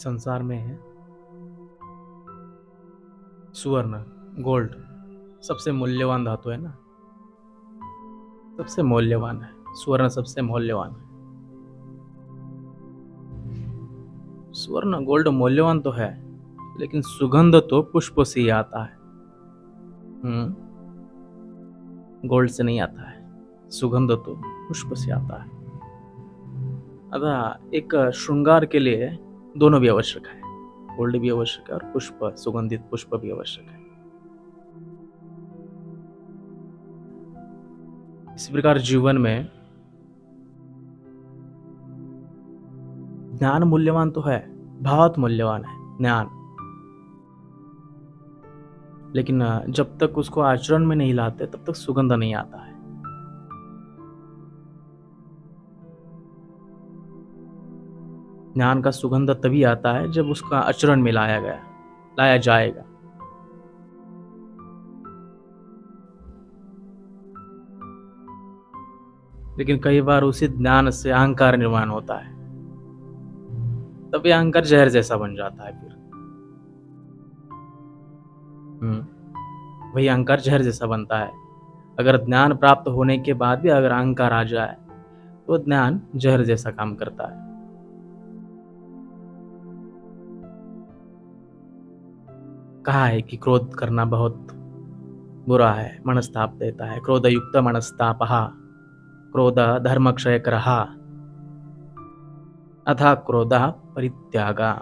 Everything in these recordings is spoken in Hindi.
संसार में है सुवर्ण, गोल्ड सबसे मूल्यवान धातु है ना। सबसे मूल्यवान है सुवर्ण, सबसे मूल्यवान है। स्वर्ण गोल्ड मूल्यवान तो है, लेकिन सुगंध तो पुष्प से ही आता है। गोल्ड से नहीं आता है, सुगंध तो पुष्प से आता है। अतः एक श्रृंगार के लिए दोनों भी आवश्यक है, गोल्ड भी आवश्यक है और पुष्प, सुगंधित पुष्प भी आवश्यक है। इस प्रकार जीवन में ज्ञान मूल्यवान तो है, बहुत मूल्यवान है ज्ञान, लेकिन जब तक उसको आचरण में नहीं लाते तब तक सुगंध नहीं आता है। ज्ञान का सुगंध तभी आता है जब उसका आचरण में लाया जाएगा। लेकिन कई बार उसी ज्ञान से अहंकार निर्माण होता है, तब ये अहंकार जहर जैसा बन जाता है। फिर वही अहंकार जहर जैसा बनता है। अगर ज्ञान प्राप्त होने के बाद भी अगर अहंकार आ जाए तो ज्ञान जहर जैसा काम करता है। कहा है कि क्रोध करना बहुत बुरा है, मनस्ताप देता है। क्रोध युक्त मनस्तापः क्रोध धर्म क्षयकरः अथा क्रोधः परित्यागा।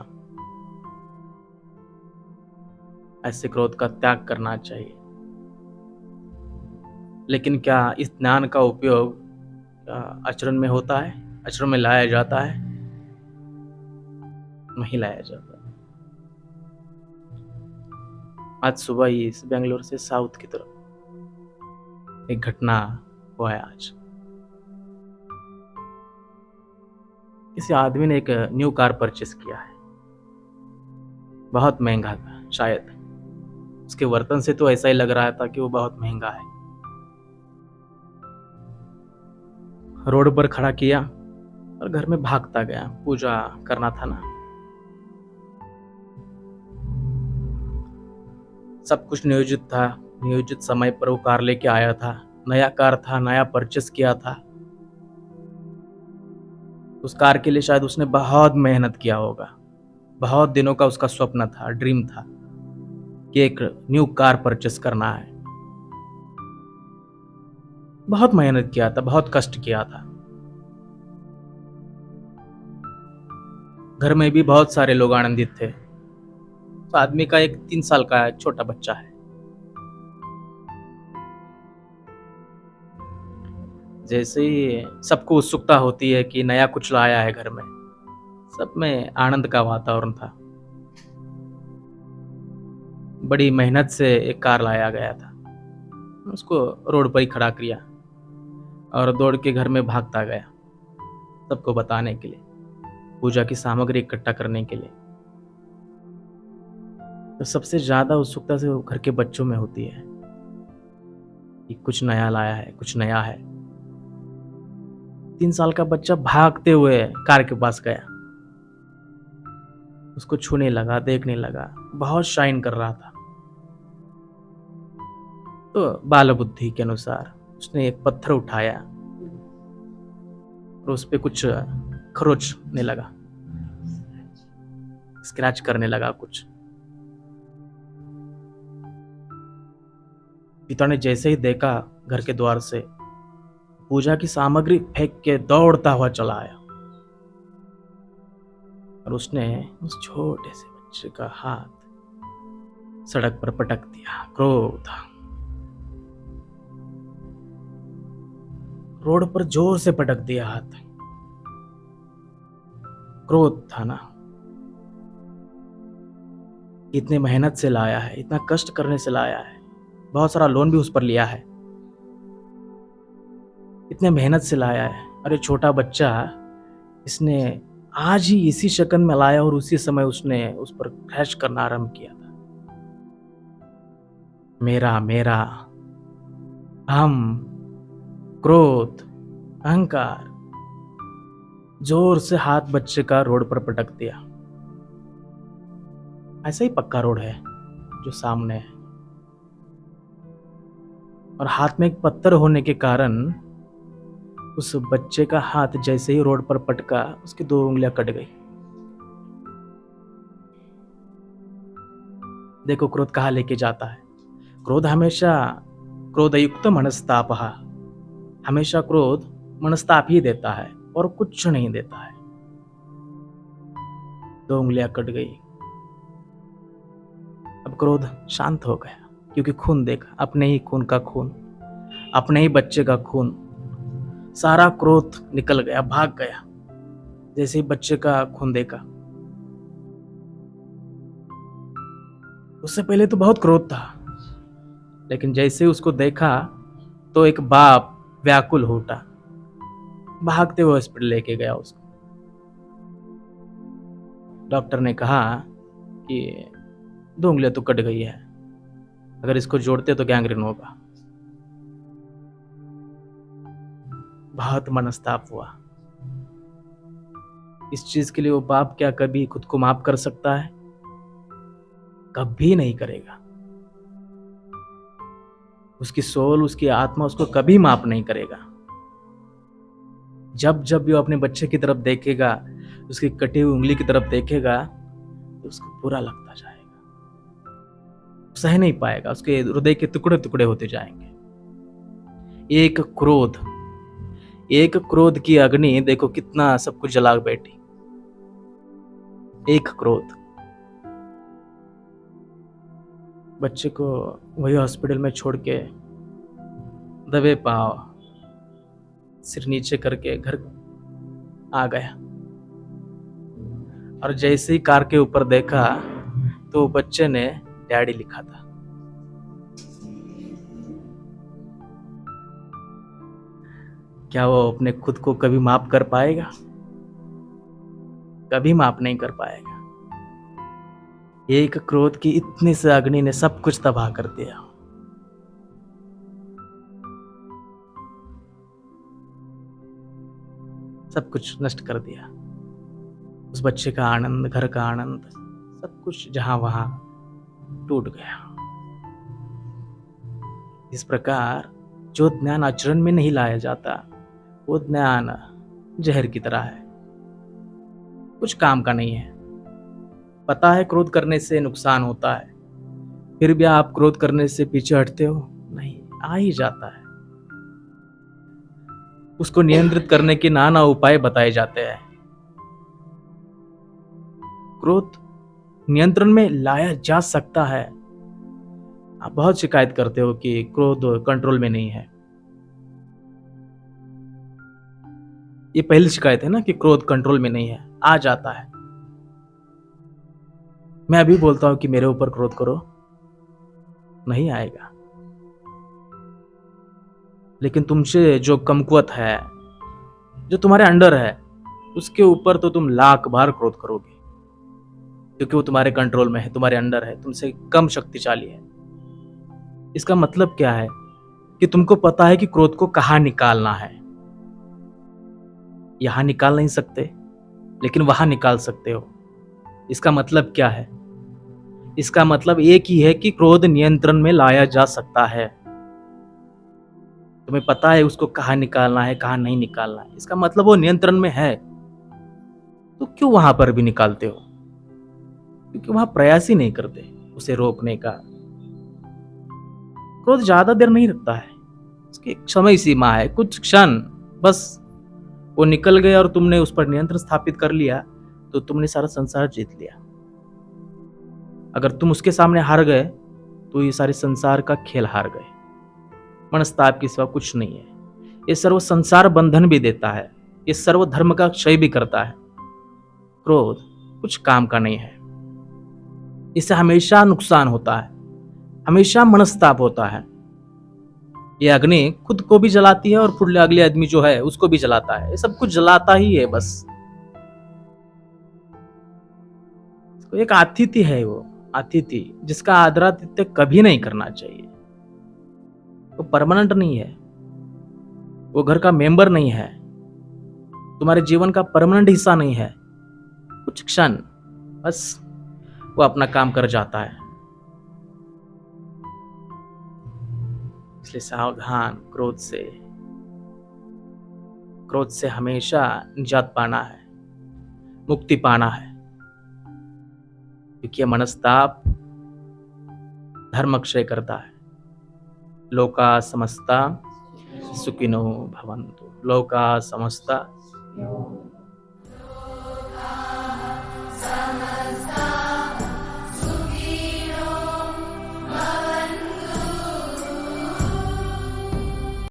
ऐसे क्रोध का त्याग करना चाहिए। लेकिन क्या इस ज्ञान का उपयोग आचरण में होता है, आचरण में लाया जाता है? नहीं लाया जाता। आज सुबह ही बेंगलोर से साउथ की तरफ एक घटना हुआ है। आज किसी आदमी ने एक न्यू कार परचेस किया है, बहुत महंगा था। शायद उसके वर्तन से तो ऐसा ही लग रहा था कि वो बहुत महंगा है। रोड पर खड़ा किया और घर में भागता गया। पूजा करना था ना, सब कुछ नियोजित था। नियोजित समय पर वो कार लेके आया था। नया कार था, नया परचेस किया था। उस कार के लिए शायद उसने बहुत मेहनत किया होगा। बहुत दिनों का उसका स्वप्न था, ड्रीम था कि एक न्यू कार परचेस करना है। बहुत मेहनत किया था, बहुत कष्ट किया था। घर में भी बहुत सारे लोग आनंदित थे। उस आदमी का एक 3 साल का एक छोटा बच्चा है। जैसे ही सबको उत्सुकता होती है कि नया कुछ लाया है घर में, सब में आनंद का वातावरण था। बड़ी मेहनत से एक कार लाया गया था। उसको रोड पर ही खड़ा किया और दौड़ के घर में भागता गया, सबको बताने के लिए, पूजा की सामग्री इकट्ठा करने के लिए। तो सबसे ज्यादा उत्सुकता से वो घर के बच्चों में होती है कि कुछ नया लाया है, कुछ नया है। 3 साल का बच्चा भागते हुए कार के पास गया, उसको छूने लगा, देखने लगा। बहुत शाइन कर रहा था। तो बाल बुद्धि के अनुसार उसने एक पत्थर उठाया और उस पे कुछ खरोचने लगा, स्क्रैच करने लगा कुछ। पिता ने जैसे ही देखा घर के द्वार से, पूजा की सामग्री फेंक के दौड़ता हुआ चला आया और उसने उस छोटे से बच्चे का हाथ सड़क पर पटक दिया। क्रोध, रोड पर जोर से पटक दिया हाथ। क्रोध था ना, इतने मेहनत से लाया है, इतना कष्ट करने से लाया है, बहुत सारा लोन भी उस पर लिया है, इतने मेहनत से लाया है। अरे छोटा बच्चा, इसने आज ही इसी शक्ल में लाया और उसी समय उसने उस पर क्रैश करना आरंभ किया था। मेरा मेरा हम, क्रोध, अहंकार, जोर से हाथ बच्चे का रोड पर पटक दिया। ऐसा ही पक्का रोड है जो सामने है, और हाथ में एक पत्थर होने के कारण उस बच्चे का हाथ जैसे ही रोड पर पटका, उसकी 2 उंगलियां कट गई। देखो क्रोध कहाँ लेके जाता है। क्रोध हमेशा क्रोधयुक्त मनस्तापः, हमेशा क्रोध मनस्ताप ही देता है और कुछ नहीं देता है। 2 उंगलियां कट गई। अब क्रोध शांत हो गया, क्योंकि खून देखा, अपने ही खून का खून, अपने ही बच्चे का खून। सारा क्रोध निकल गया, भाग गया जैसे ही बच्चे का खून देखा। उससे पहले तो बहुत क्रोध था, लेकिन जैसे ही उसको देखा तो एक बाप व्याकुल हो उठा, भागते हुए हॉस्पिटल लेके गया उसको। डॉक्टर ने कहा कि 2 उंगलियां तो कट गई है, अगर इसको जोड़ते तो गैंग्रीन होगा। बहुत मनस्ताप हुआ। इस चीज के लिए वो बाप क्या कभी खुद को माफ कर सकता है? कभी नहीं करेगा। उसकी सोल, उसकी आत्मा उसको कभी माफ नहीं करेगा। जब जब भी वो अपने बच्चे की तरफ देखेगा, उसकी कटी हुई उंगली की तरफ देखेगा, तो उसको बुरा लगता जाएगा, सह नहीं पाएगा, उसके हृदय के टुकड़े टुकड़े होते जाएंगे। एक क्रोध की अग्नि देखो कितना सब कुछ जला बैठी। एक क्रोध। बच्चे को वही हॉस्पिटल में छोड़ के दबे पांव, सिर नीचे करके घर आ गया, और जैसे ही कार के ऊपर देखा तो बच्चे ने डैडी लिखा था। क्या वो अपने खुद को कभी माफ कर पाएगा? कभी माफ नहीं कर पाएगा। एक क्रोध की इतनी सी अग्नि ने सब कुछ तबाह कर दिया। सब कुछ नष्ट कर दिया। उस बच्चे का आनंद, घर का आनंद, सब कुछ जहां वहां टूट गया। इस प्रकार जो ज्ञान आचरण में नहीं लाया जाता, वो ज्ञान जहर की तरह है, कुछ काम का नहीं है। पता है क्रोध करने से नुकसान होता है, फिर भी आप क्रोध करने से पीछे हटते हो? नहीं, आ ही जाता है। उसको नियंत्रित करने के नाना उपाय बताए जाते हैं। क्रोध नियंत्रण में लाया जा सकता है। आप बहुत शिकायत करते हो कि क्रोध कंट्रोल में नहीं है। ये पहली शिकायत है ना कि क्रोध कंट्रोल में नहीं है, आ जाता है। मैं अभी बोलता हूं कि मेरे ऊपर क्रोध करो, नहीं आएगा। लेकिन तुमसे जो कमकुवत है, जो तुम्हारे अंडर है, उसके ऊपर तो तुम लाख बार क्रोध करोगे, क्योंकि वो तुम्हारे कंट्रोल में है, तुम्हारे अंडर है, तुमसे कम शक्तिशाली है। इसका मतलब क्या है? कि तुमको पता है कि क्रोध को कहां निकालना है। यहां निकाल नहीं सकते, लेकिन वहां निकाल सकते हो। इसका मतलब क्या है? इसका मतलब एक ही है कि क्रोध नियंत्रण में लाया जा सकता है। तुम्हें पता है उसको कहां निकालना है, कहां नहीं निकालना है। इसका मतलब वो नियंत्रण में है। तो क्यों वहां पर भी निकालते हो? क्योंकि वहां प्रयास ही नहीं करते उसे रोकने का। क्रोध ज्यादा देर नहीं रखता है, उसकी एक समय सीमा है, कुछ क्षण बस। वो निकल गए और तुमने उस पर नियंत्रण स्थापित कर लिया, तो तुमने सारा संसार जीत लिया। अगर तुम उसके सामने हार गए, तो ये सारे संसार का खेल हार गए। मनस्ताप के सिवा कुछ नहीं है। ये सर्व संसार बंधन भी देता है, ये सर्व धर्म का क्षय भी करता है। क्रोध कुछ काम का नहीं है। इससे हमेशा नुकसान होता है, हमेशा मनस्ताप होता है। ये अग्नि खुद को भी जलाती है और फिर अगले आदमी जो है उसको भी जलाता है। ये सब कुछ जलाता ही है बस। एक अतिथि है, वो अतिथि जिसका आदरातिथ्य कभी नहीं करना चाहिए। वो परमानेंट नहीं है, वो घर का मेंबर नहीं है, तुम्हारे जीवन का परमानेंट हिस्सा नहीं है। कुछ क्षण बस वो अपना काम कर जाता है। इसलिए सावधान, क्रोध से हमेशा निजात पाना है, मुक्ति पाना है, क्योंकि ये मनस्ताप धर्म क्षय करता है। लोका समस्ता सुखिनो भवन्तु। लोका समस्ता